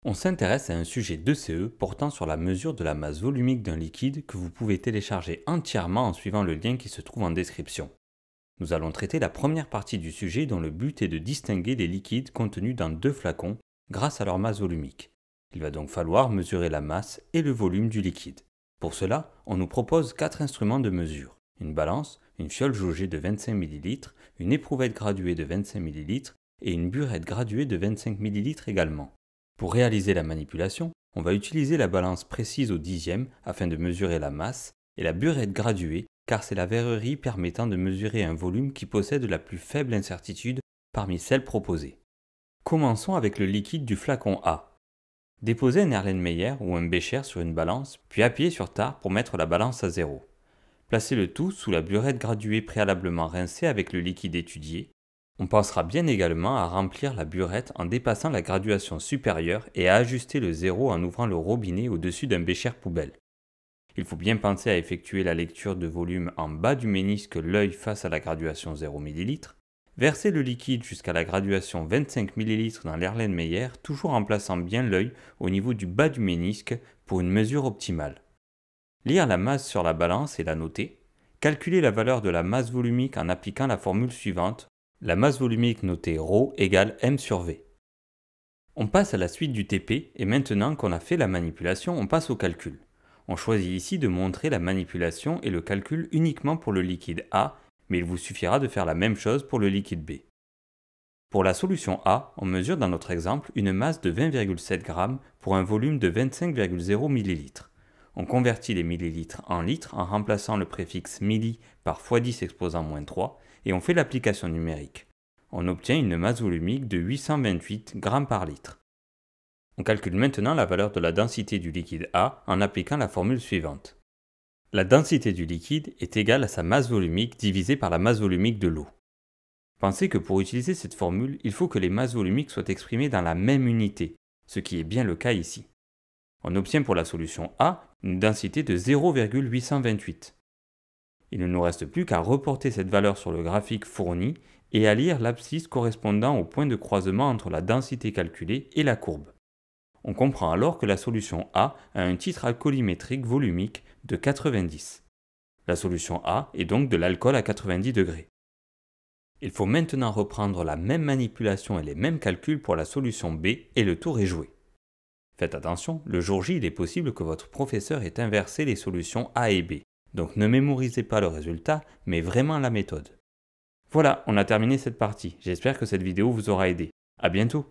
On s'intéresse à un sujet d'ECE portant sur la mesure de la masse volumique d'un liquide que vous pouvez télécharger entièrement en suivant le lien qui se trouve en description. Nous allons traiter la première partie du sujet dont le but est de distinguer les liquides contenus dans deux flacons grâce à leur masse volumique. Il va donc falloir mesurer la masse et le volume du liquide. Pour cela, on nous propose 4 instruments de mesure: une balance, une fiole jaugée de 25 ml, une éprouvette graduée de 25 ml et une burette graduée de 25 ml également. Pour réaliser la manipulation, on va utiliser la balance précise au dixième afin de mesurer la masse et la burette graduée car c'est la verrerie permettant de mesurer un volume qui possède la plus faible incertitude parmi celles proposées. Commençons avec le liquide du flacon A. Déposez un Erlenmeyer ou un bécher sur une balance, puis appuyez sur Tar pour mettre la balance à 0. Placez le tout sous la burette graduée préalablement rincée avec le liquide étudié. On pensera bien également à remplir la burette en dépassant la graduation supérieure et à ajuster le zéro en ouvrant le robinet au-dessus d'un bécher poubelle. Il faut bien penser à effectuer la lecture de volume en bas du ménisque, l'œil face à la graduation 0 ml. Versez le liquide jusqu'à la graduation 25 ml dans l'Erlenmeyer, toujours en plaçant bien l'œil au niveau du bas du ménisque pour une mesure optimale. Lire la masse sur la balance et la noter. Calculer la valeur de la masse volumique en appliquant la formule suivante. La masse volumique notée ρ égale m sur v. On passe à la suite du TP et maintenant qu'on a fait la manipulation, on passe au calcul. On choisit ici de montrer la manipulation et le calcul uniquement pour le liquide A, mais il vous suffira de faire la même chose pour le liquide B. Pour la solution A, on mesure dans notre exemple une masse de 20,7 g pour un volume de 25,0 ml. On convertit les millilitres en litres en remplaçant le préfixe milli par x10 exposant -3 et on fait l'application numérique. On obtient une masse volumique de 828 g par litre. On calcule maintenant la valeur de la densité du liquide A en appliquant la formule suivante. La densité du liquide est égale à sa masse volumique divisée par la masse volumique de l'eau. Pensez que pour utiliser cette formule, il faut que les masses volumiques soient exprimées dans la même unité, ce qui est bien le cas ici. On obtient pour la solution A une densité de 0,828. Il ne nous reste plus qu'à reporter cette valeur sur le graphique fourni et à lire l'abscisse correspondant au point de croisement entre la densité calculée et la courbe. On comprend alors que la solution A a un titre alcoolimétrique volumique de 90. La solution A est donc de l'alcool à 90 degrés. Il faut maintenant reprendre la même manipulation et les mêmes calculs pour la solution B et le tour est joué. Faites attention, le jour J, il est possible que votre professeur ait inversé les solutions A et B. Donc ne mémorisez pas le résultat, mais vraiment la méthode. Voilà, on a terminé cette partie. J'espère que cette vidéo vous aura aidé. À bientôt!